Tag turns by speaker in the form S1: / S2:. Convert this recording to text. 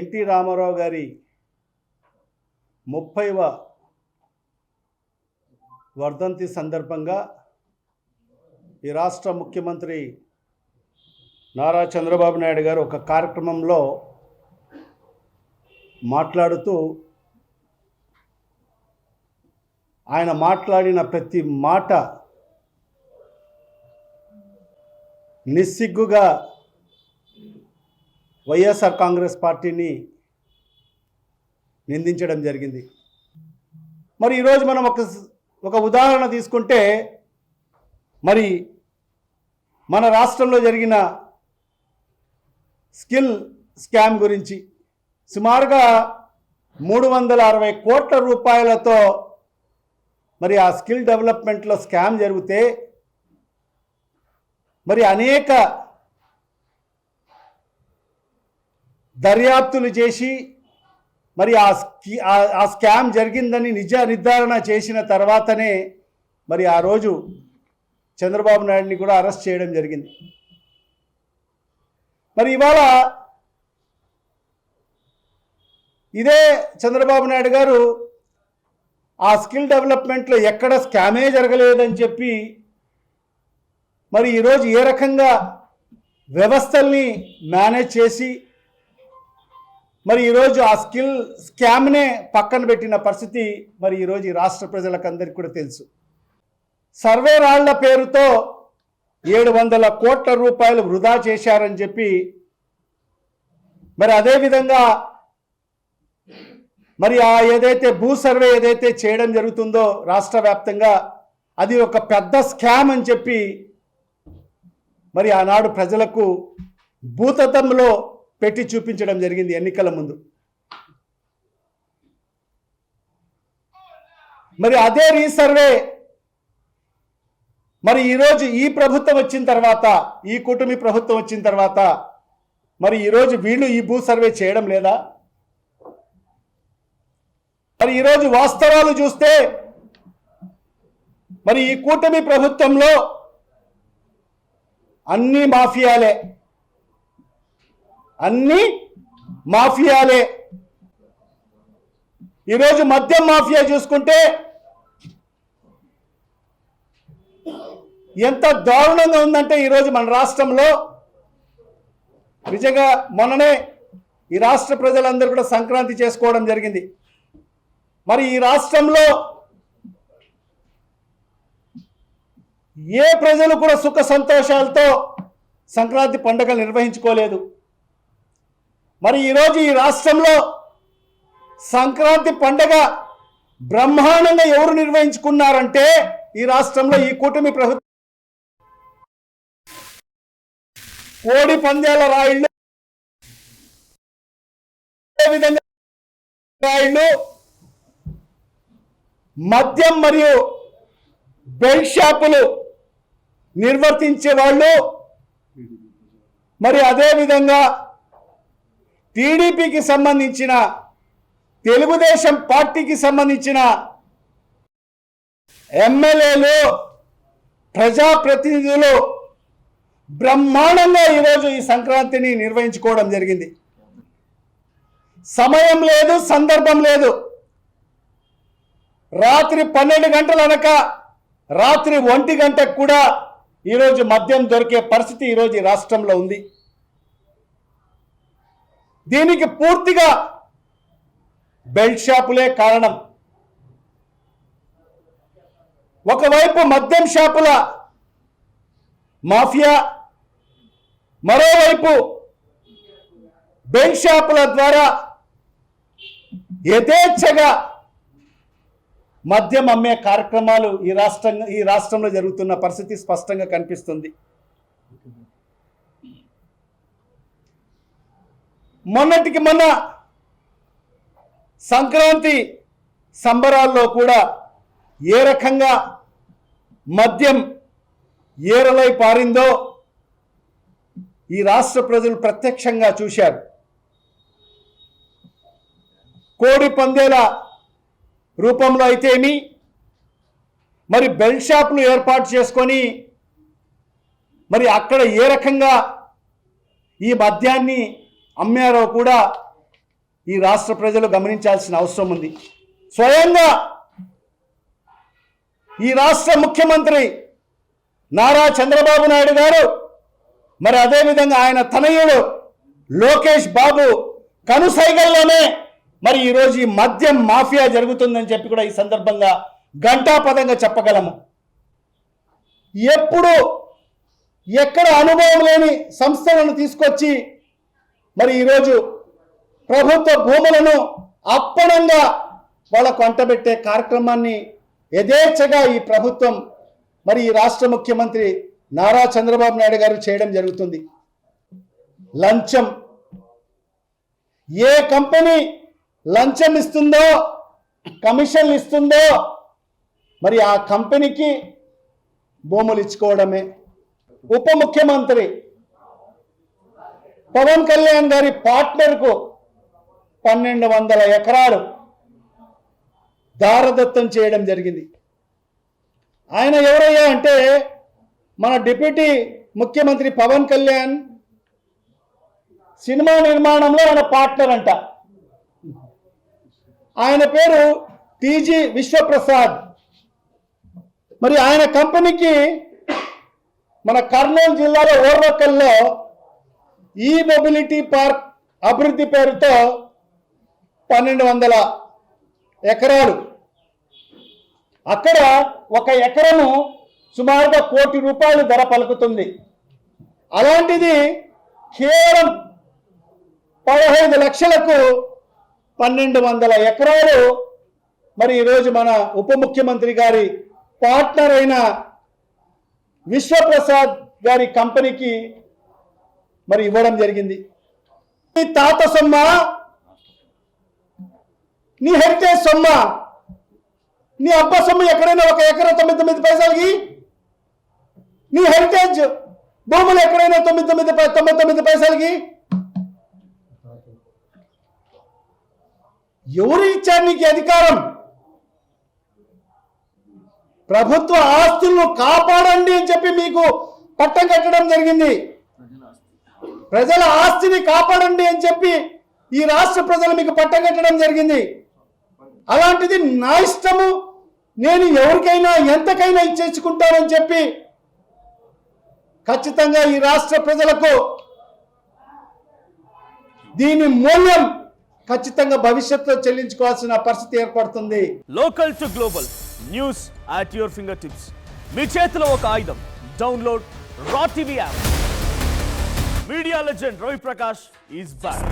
S1: NT Ramarao గారి 30వ వర్ధంతి సందర్భంగా ఈ రాష్ట్ర ముఖ్యమంత్రి నారా చంద్రబాబు నాయుడు గారు ఒక కార్యక్రమంలో మాట్లాడుతూ ఆయన మాట్లాడిన ప్రతి మాట నిస్సిగ్గుగా వైఎస్ఆర్ కాంగ్రెస్ పార్టీని నిందించడం జరిగింది. మరి ఈరోజు మనం ఒక ఉదాహరణ తీసుకుంటే, మరి మన రాష్ట్రంలో జరిగిన స్కిల్ స్కామ్ గురించి సుమారుగా 360 కోట్ల రూపాయలతో మరి ఆ స్కిల్ డెవలప్మెంట్లో స్కామ్ జరిగితే మరి అనేక దర్యాప్తులు చేసి మరి ఆ స్కామ్ జరిగిందని నిర్ధారణ చేసిన తర్వాతనే మరి ఆ రోజు చంద్రబాబు నాయుడిని కూడా అరెస్ట్ చేయడం జరిగింది. మరి ఇవాళ ఇదే చంద్రబాబు నాయుడు గారు ఆ స్కిల్ డెవలప్మెంట్లో ఎక్కడ స్కామే జరగలేదని చెప్పి మరి ఈరోజు ఏ రకంగా వ్యవస్థల్ని మేనేజ్ చేసి మరి ఈరోజు ఆ స్కిల్ స్కామ్నే పక్కన పెట్టిన పరిస్థితి మరి ఈరోజు ఈ రాష్ట్ర ప్రజలకందరికీ కూడా తెలుసు. సర్వే రాళ్ల పేరుతో 700 కోట్ల రూపాయలు వృధా చేశారని చెప్పి మరి అదేవిధంగా మరి ఆ ఏదైతే భూ సర్వే ఏదైతే చేయడం జరుగుతుందో రాష్ట్ర వ్యాప్తంగా అది ఒక పెద్ద స్కామ్ అని చెప్పి మరి ఆనాడు ప్రజలకు భూతత్వంలో పెట్టి చూపించడం జరిగింది ఎన్నికల ముందు. మరి అదే రీసర్వే మరి ఈరోజు ఈ ప్రభుత్వం వచ్చిన తర్వాత, ఈ కూటమి ప్రభుత్వం వచ్చిన తర్వాత మరి ఈరోజు వీళ్ళు ఈ భూ సర్వే చేయడం లేదా? మరి ఈరోజు వాస్తవాలు చూస్తే మరి ఈ కూటమి ప్రభుత్వంలో అన్ని మాఫియాలే. ఈరోజు మద్యం మాఫియా చూసుకుంటే ఎంత దారుణంగా ఉందంటే ఈరోజు మన రాష్ట్రంలో నిజంగా మొన్ననే ఈ రాష్ట్ర ప్రజలందరూ కూడా సంక్రాంతి చేసుకోవడం జరిగింది. మరి ఈ రాష్ట్రంలో ఏ ప్రజలు కూడా సుఖ సంతోషాలతో సంక్రాంతి పండుగలు నిర్వహించుకోలేదు. మరి ఈరోజు ఈ రాష్ట్రంలో సంక్రాంతి పండుగ బ్రహ్మాండంగా ఎవరు నిర్వహించుకున్నారంటే ఈ రాష్ట్రంలో ఈ కూటమి ప్రభుత్వం. కోడి పందాల రాయిళ్ళు, అదేవిధంగా రాయిళ్ళు, మద్యం మరియు బెల్ట్ షాపులు నిర్వర్తించే వాళ్ళు, మరి అదేవిధంగా టీడీపీకి సంబంధించిన, తెలుగుదేశం పార్టీకి సంబంధించిన ఎమ్మెల్యేలు, ప్రజాప్రతినిధులు బ్రహ్మాండంగా ఈరోజు ఈ సంక్రాంతిని నిర్వహించుకోవడం జరిగింది. సమయం లేదు, సందర్భం లేదు. రాత్రి 12 గంటలు అనక రాత్రి 1 గంటకు కూడా ఈరోజు మద్యం దొరికే పరిస్థితి ఈరోజు ఈ రాష్ట్రంలో ఉంది. దీనికి పూర్తిగా బెల్ట్ షాపులే కారణం. ఒకవైపు మద్యం షాపుల మాఫియా, మరోవైపు బెల్ట్ షాపుల ద్వారా యథేచ్ఛగా మద్యం అమ్మే కార్యక్రమాలు ఈ రాష్ట్రంలో జరుగుతున్న పరిస్థితి స్పష్టంగా కనిపిస్తుంది. మొన్నటికి మొన్న సంక్రాంతి సంబరాల్లో కూడా ఏ రకంగా మద్యం ఏరలై పారిందో ఈ రాష్ట్ర ప్రజలు ప్రత్యక్షంగా చూశారు. కోడి పందేల రూపంలో అయితేమి, మరి బెల్ట్ షాపులు ఏర్పాటు చేసుకొని మరి అక్కడ ఏ రకంగా ఈ మద్యాన్ని అమ్మారో కూడా ఈ రాష్ట్ర ప్రజలు గమనించాల్సిన అవసరం ఉంది. స్వయంగా ఈ రాష్ట్ర ముఖ్యమంత్రి నారా చంద్రబాబు నాయుడు గారు, మరి అదేవిధంగా ఆయన తనయుడు లోకేష్ బాబు కనుసైగల్లోనే మరి ఈరోజు ఈ మద్యం మాఫియా జరుగుతుందని చెప్పి కూడా ఈ సందర్భంగా ఘంటాపదంగా చెప్పగలము. ఎప్పుడు ఎక్కడ అనుభవం లేని సంస్థలను తీసుకొచ్చి మరి ఈరోజు ప్రభుత్వ భూములను అప్పనంగా వాళ్ళకు అంటబెట్టే కార్యక్రమాన్ని యథేచ్ఛగా ఈ ప్రభుత్వం మరి ఈ రాష్ట్ర ముఖ్యమంత్రి నారా చంద్రబాబు నాయుడు గారు చేయడం జరుగుతుంది. లంచం, ఏ కంపెనీ లంచం ఇస్తుందో, కమిషన్లు ఇస్తుందో మరి ఆ కంపెనీకి భూములు ఇచ్చుకోవడమే. ఉప ముఖ్యమంత్రి పవన్ కళ్యాణ్ గారి పార్ట్నర్కు 1200 ఎకరాలు దారదత్తం చేయడం జరిగింది. ఆయన ఎవరయ్యా అంటే మన డిప్యూటీ ముఖ్యమంత్రి పవన్ కళ్యాణ్ సినిమా నిర్మాణంలో ఆయన పార్ట్నర్ అంట. ఆయన పేరు టీజీ విశ్వప్రసాద్. మరి ఆయన కంపెనీకి మన కర్నూలు జిల్లాలో ఓర్వకల్లో ఈ మొబిలిటీ పార్క్ అభివృద్ధి పేరుతో 1200 ఎకరాలు, అక్కడ ఒక ఎకరము సుమారుగా ₹1 కోటి ధర పలుకుతుంది. అలాంటిది కేవలం 15 లక్షలకు 1200 ఎకరాలు మరి ఈరోజు మన ఉప ముఖ్యమంత్రి గారి పార్ట్నర్ అయిన విశ్వప్రసాద్ గారి కంపెనీకి మరి ఇవ్వడం జరిగింది. నీ తాత సొమ్మ, నీ హెరిటేజ్ సొమ్మ, నీ అబ్బ సొమ్ము ఎక్కడైనా 1 ఎకరా 99 పైసలకి, నీ హెరిటేజ్ భూములు ఎక్కడైనా 99 పైసలకి. ఎవరు ఇచ్చారు నీకు అధికారం? ప్రభుత్వ ఆస్తులను కాపాడండి అని చెప్పి మీకు పట్టం కట్టడం జరిగింది. ప్రజల ఆస్తిని కాపాడండి అని చెప్పి ఈ రాష్ట్ర ప్రజలు మీకు పట్టం కట్టడం జరిగింది. అలాంటిది నా ఇష్టము, నేను ఎవరికైనా ఎంతకైనా ఇచ్చేసుకుంటానని చెప్పి ఖచ్చితంగా ఈ రాష్ట్ర ప్రజలకు దీని మూల్యం ఖచ్చితంగా భవిష్యత్తులో చెల్లించుకోవాల్సిన పరిస్థితి ఏర్పడుతుంది.
S2: Local to global news at your fingertips. మీ చేతిలో ఒక ఆయుధం. Download raw TV app. Media legend Ravi Prakash is back.